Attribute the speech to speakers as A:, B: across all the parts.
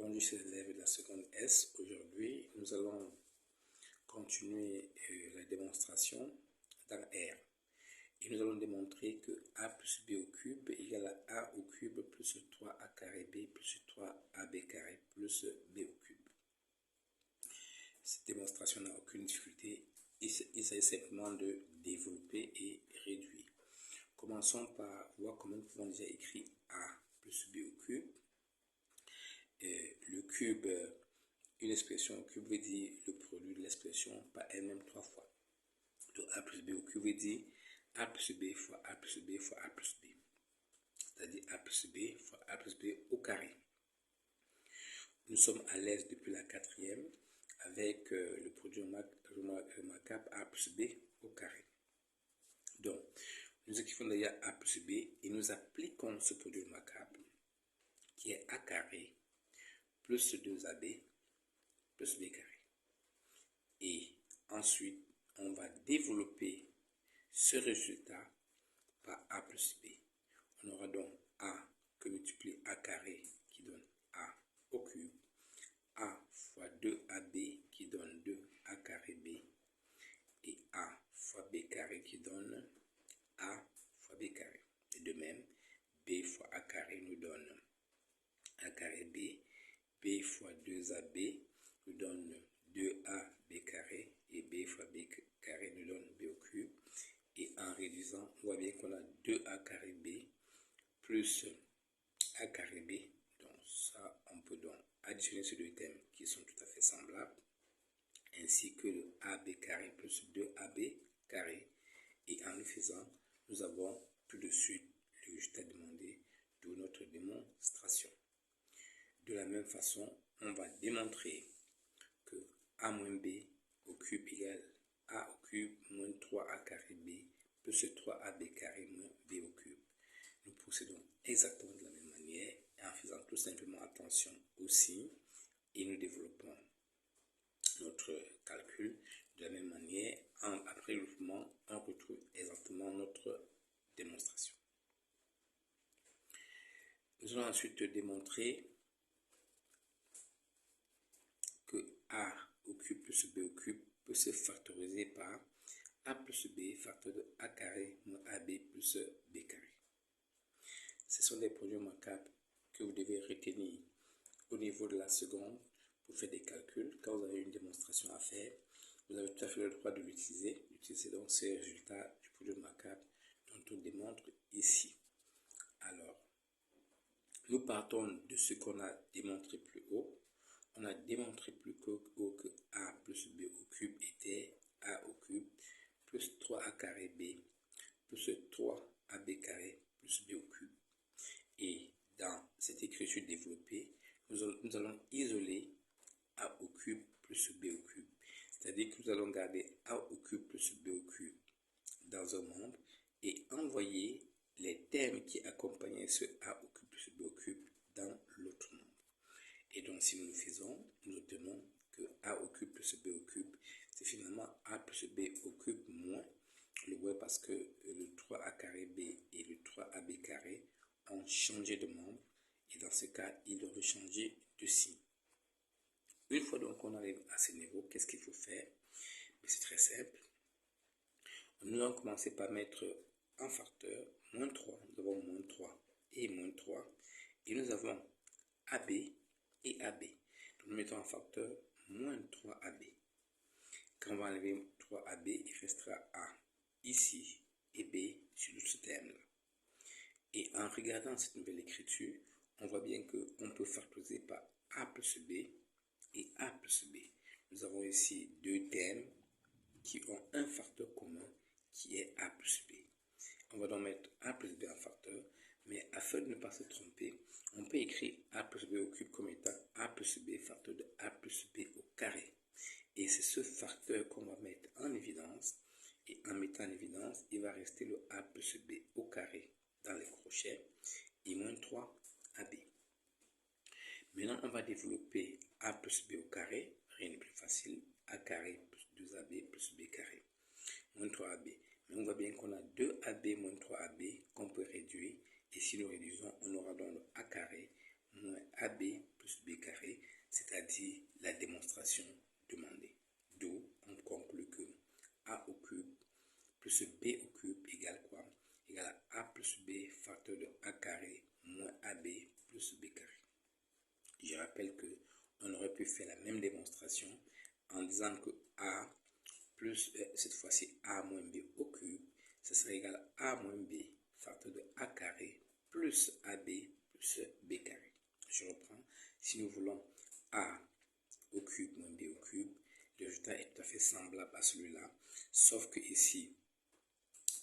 A: Bonjour chers élèves de la seconde S. Aujourd'hui, nous allons continuer la démonstration dans R. Et nous allons démontrer que a plus b au cube égale à a au cube plus 3a carré b plus 3ab carré plus b au cube. Cette démonstration n'a aucune difficulté. Il s'agit simplement de développer et réduire. Commençons par voir comment nous pouvons déjà écrire a plus b au cube. Le cube, une expression au cube veut dire le produit de l'expression par elle-même 3 fois. Donc a plus b au cube veut dire a plus b fois a plus b fois a plus b. C'est-à-dire a plus b fois a plus b au carré. Nous sommes à l'aise depuis la quatrième avec le produit remarquable a plus b au carré. Donc, nous écrivons d'ailleurs a plus b et nous appliquons ce produit remarquable qui est a carré plus 2ab plus b carré. Et ensuite, on va développer ce résultat par a plus b. On aura donc a que multiplie a carré qui donne a au cube, a fois 2ab qui donne 2a carré b, et a fois b carré qui donne a fois b carré. Et de même, b fois a carré nous donne a carré b, b fois 2ab nous donne 2ab carré, et b fois b carré nous donne b au cube. Et en réduisant, on voit bien qu'on a 2a carré b plus a carré b. Donc ça, on peut donc additionner ces deux termes qui sont tout à fait semblables, ainsi que le ab carré plus 2ab carré. Et en le faisant, nous avons tout de suite le résultat demandé de notre démonstration. De la même façon, on va démontrer que a moins b au cube égale a au cube moins 3a carré b plus 3ab carré moins b au cube. Nous procédons exactement de la même manière en faisant tout simplement attention aux signes et nous développons notre calcul de la même manière. Après le mouvement, on retrouve exactement notre démonstration. Nous allons ensuite démontrer que a au cube plus b au cube peut se factoriser par a plus b facteur de a carré moins ab plus b carré. Ce sont des produits remarquables que vous devez retenir au niveau de la seconde pour faire des calculs. Quand vous avez une démonstration à faire, vous avez tout à fait le droit de l'utiliser. Utilisez donc ces résultats du produit remarquable dont on démontre ici. Alors, nous partons de ce qu'on a démontré plus haut. On a démontré plus haut que a plus b au cube était a au cube plus 3a carré b plus 3ab carré plus b au cube. Et dans cette écriture développée, nous allons isoler a au cube plus b au cube. C'est-à-dire que nous allons garder a au cube plus b au cube dans un membre et envoyer les termes qui accompagnaient ce a au cube plus b au cube dans l'autre membre. Et donc, si nous le faisons, nous obtenons que a au cube plus b au cube, c'est finalement a plus b au cube moins le ouais parce que le 3a carré b et le 3ab carré ont changé de membre. Et dans ce cas, ils doivent changer de signe. Une fois donc qu'on arrive à ce niveau, qu'est-ce qu'il faut faire? C'est très simple. Nous allons commencer par mettre un facteur, moins 3. Nous avons moins 3 et moins 3. Et nous avons AB et AB. Donc nous mettons un facteur moins 3AB. Quand on va enlever 3AB, il restera A ici et B sur ce terme-là. Et en regardant cette nouvelle écriture, on voit bien qu'on peut factoriser par A plus B et A plus B. Nous avons ici deux termes qui ont un facteur commun qui est A plus B. On va donc mettre A plus B en facteur, mais afin de ne pas se tromper, on peut écrire A plus B au cube comme étant A plus B facteur de A plus B au carré. Et c'est ce facteur qu'on va mettre en évidence. Et en mettant en évidence, il va rester le A plus B au carré dans les crochets et moins 3AB. Maintenant, on va développer A plus B au carré, rien de plus facile, A carré plus 2AB plus B carré, moins 3AB. Mais on voit bien qu'on a 2AB moins 3AB qu'on peut réduire, et si nous réduisons, on aura donc le A carré moins AB plus B carré c'est-à-dire la démonstration demandée. D'où on conclut que a au cube plus b au cube égale quoi? Égale à a plus b facteur de a carré moins ab plus b carré. Je rappelle que on aurait pu faire la même démonstration en disant que a plus, cette fois-ci a moins b au cube, ça serait égal à a moins b facteur de a carré plus ab plus b carré. Je reprends. Si nous voulons a au cube moins b au cube, le résultat est tout à fait semblable à celui-là, sauf que ici,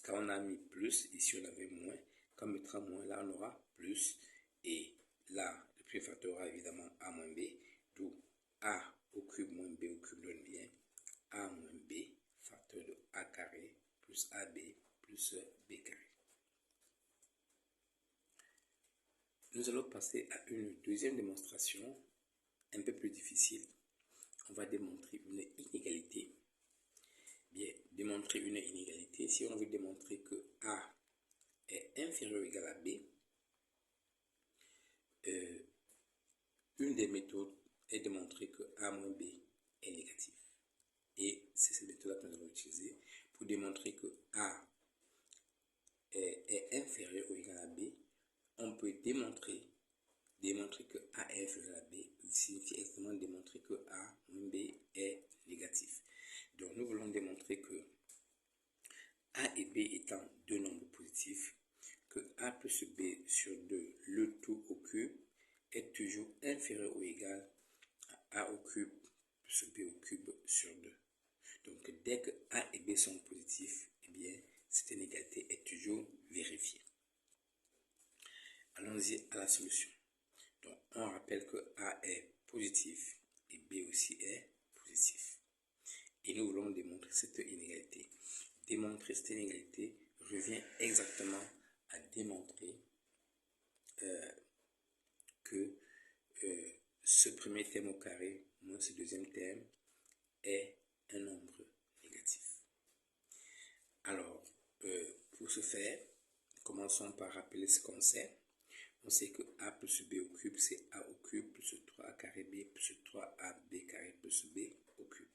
A: quand on a mis plus, ici on avait moins, quand on mettra moins, là on aura plus, et là, le premier facteur aura évidemment a moins b, d'où a au cube moins b au cube donne bien a moins b facteur de a carré plus ab plus b carré. Nous allons passer à une deuxième démonstration, un peu plus difficile. On va démontrer une inégalité. Bien, démontrer une inégalité, si on veut démontrer que a est inférieur ou égal à b, une des méthodes est de montrer que a moins b est négatif. Et c'est cette méthode que nous allons utiliser pour démontrer que a est inférieur ou égal à b. On peut démontrer que a est inférieur à b signifie exactement démontrer que a moins b est négatif. Donc nous voulons démontrer que a et b étant deux nombres positifs, que a plus b sur 2, le tout au cube, est toujours inférieur ou égal à a au cube plus b au cube sur 2. Donc dès que a et b sont positifs, eh bien cette inégalité est toujours vérifiée. Allons-y à la solution. Donc on rappelle que a est positif et b aussi est positif. Et nous voulons démontrer cette inégalité. Démontrer cette inégalité revient exactement à démontrer que ce premier terme au carré moins ce deuxième terme est un nombre négatif. Alors, pour ce faire, commençons par rappeler ce qu'on sait. On sait que a plus b au cube, c'est a au cube plus 3a carré b plus 3ab carré plus b au cube.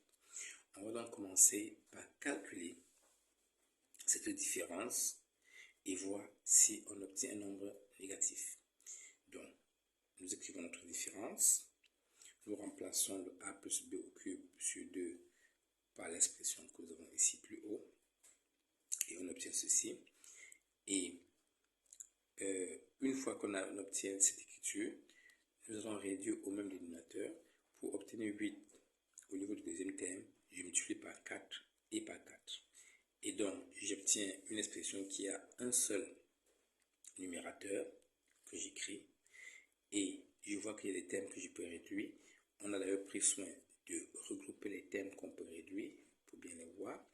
A: On va donc commencer par calculer cette différence et voir si on obtient un nombre négatif. Donc, nous écrivons notre différence. Nous remplaçons le a plus b au cube sur 2 par l'expression que nous avons ici plus haut. Et on obtient ceci. Et une fois qu'on obtient cette écriture, nous allons réduire au même dénominateur. Pour obtenir 8 au niveau du deuxième terme, je multiplie par 4 et par 4. Et donc, j'obtiens une expression qui a un seul numérateur que j'écris. Et je vois qu'il y a des termes que je peux réduire. On a d'ailleurs pris soin de regrouper les termes qu'on peut réduire pour bien les voir.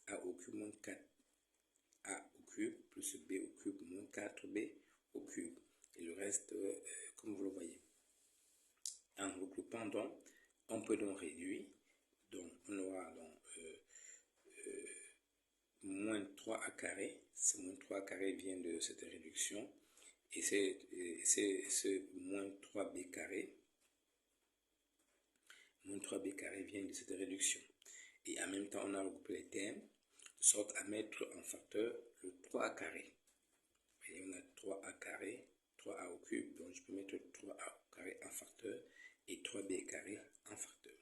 A: A au cube moins 4a au cube plus b au cube moins 4b au cube. Et le reste, comme vous le voyez. En regroupant donc, on peut donc réduire. Donc, on aura donc moins 3a carré. Ce moins 3a carré vient de cette réduction. Et c'est ce moins 3b carré. Moins 3b carré vient de cette réduction. Et en même temps, on a regroupé les termes de sorte à mettre en facteur le 3a carré. Et on a 3a carré, 3a au cube. Donc, je peux mettre 3a au carré en facteur et 3b carré en facteur.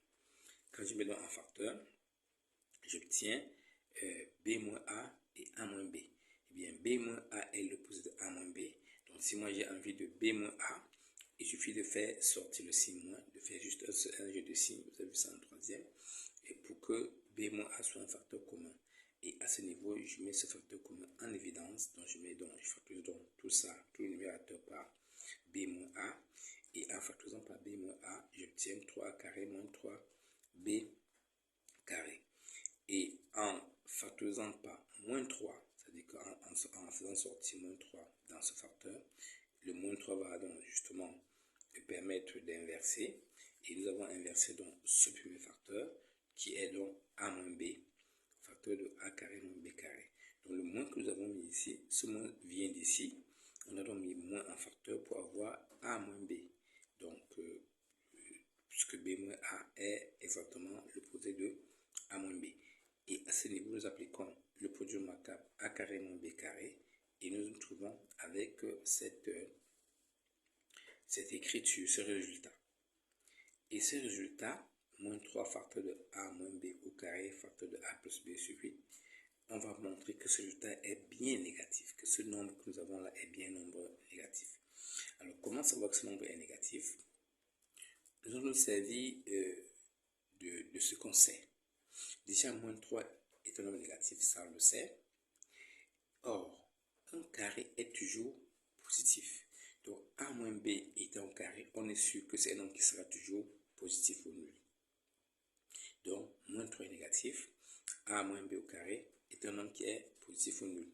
A: Quand je mets donc en facteur, j'obtiens b moins a et a moins b. Eh bien, b moins a est l'opposé de a moins b. Donc, si moi j'ai envie de b moins a, il suffit de faire sortir le signe moins, de faire juste un jeu de signes, vous avez vu ça en troisième, et pour que b moins a soit un facteur commun. Et à ce niveau, je mets ce facteur commun en évidence, donc je factorise donc tout ça, tout le numérateur par b moins a, et en factorisant par b moins a, j'obtiens 3a carré moins 3b carré. Et en factorisant par moins 3, c'est-à-dire qu'en faisant sortir moins 3 dans ce facteur, le moins 3 va donc justement permettre d'inverser. Et nous avons inversé donc ce premier facteur qui est donc a moins b, facteur de a carré moins b carré. Donc le moins que nous avons mis ici, ce moins vient d'ici. On a donc mis moins en facteur pour avoir a moins b. Donc, puisque b B moins A est exactement le produit de A moins B. Et à ce niveau, nous appliquons le produit remarquable A carré moins B carré et nous nous trouvons avec cette écriture, ce résultat. Et ce résultat, moins 3 facteur de A moins B au carré, facteur de A plus B sur 8, on va montrer que ce résultat est bien négatif, que ce nombre que nous avons là est bien un nombre négatif. Alors, comment savoir que ce nombre est négatif? Nous allons nous servir de ce qu'on sait. Déjà, moins 3 est un nombre négatif, ça on le sait. Or, un carré est toujours positif. Donc, A moins B étant au carré, on est sûr que c'est un nombre qui sera toujours positif ou nul. Donc, moins 3 est négatif. A moins B au carré est un nombre qui est positif ou nul.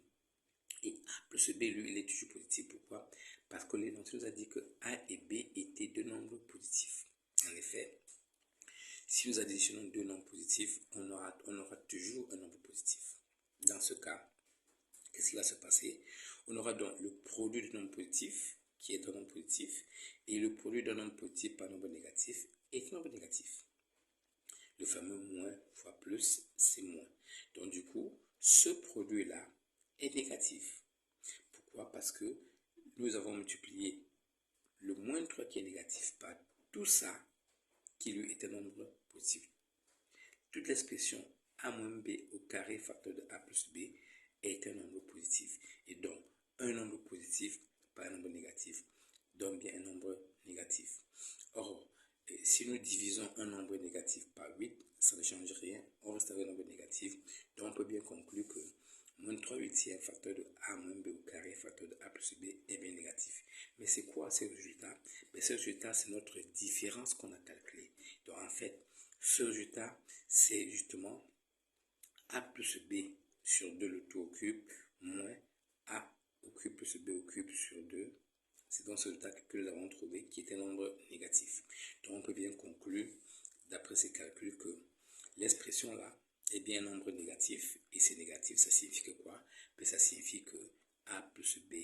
A: Et A plus B, lui, il est toujours positif. Pourquoi? Parce que l'énoncé nous a dit que A et B étaient deux nombres positifs. En effet, si nous additionnons deux nombres positifs, on aura toujours un nombre positif. Dans ce cas, qu'est-ce qui va se passer? On aura donc le produit du nombre positif, qui est un nombre positif, et le produit d'un nombre positif par nombre négatif est un nombre négatif. Le fameux moins fois plus, c'est moins. Donc du coup, ce produit-là est négatif. Pourquoi? Parce que nous avons multiplié le moins 3 qui est négatif par tout ça qui lui est un nombre positif. Toute l'expression A moins B au carré facteur de A plus B est un nombre positif. Et donc, un nombre positif par un nombre négatif donne bien un nombre négatif. Or, si nous divisons un nombre négatif par 8, ça ne change rien, on reste avec un nombre négatif. Donc, on peut bien conclure que moins 3 huitièmes facteur de A moins B au carré facteur de A plus B est bien négatif. Mais c'est quoi ces résultats? Ce résultat, c'est notre différence qu'on a calculée. Donc, en fait, ce résultat, c'est justement A plus B sur 2 le tout au cube moins A au cube plus B au cube sur 2. C'est donc ce résultat que nous avons trouvé qui est un nombre négatif. Donc on peut bien conclure, d'après ces calculs, que l'expression là est bien un nombre négatif. Et c'est négatif, ça signifie que quoi? Ça signifie que A plus B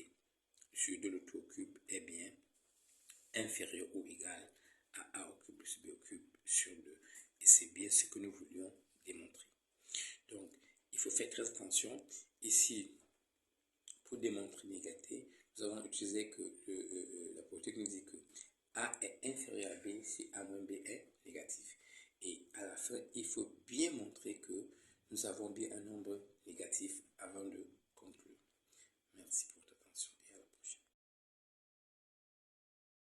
A: sur 2 le tout au cube est bien inférieur ou égal à A au cube plus B au cube sur 2. Et c'est bien ce que nous voulions démontrer. Donc, il faut faire très attention. Ici, pour démontrer l'égalité, nous avons utilisé que la propriété nous dit que A est inférieur à B si A moins B est négatif. Et à la fin, il faut bien montrer que nous avons bien un nombre négatif avant de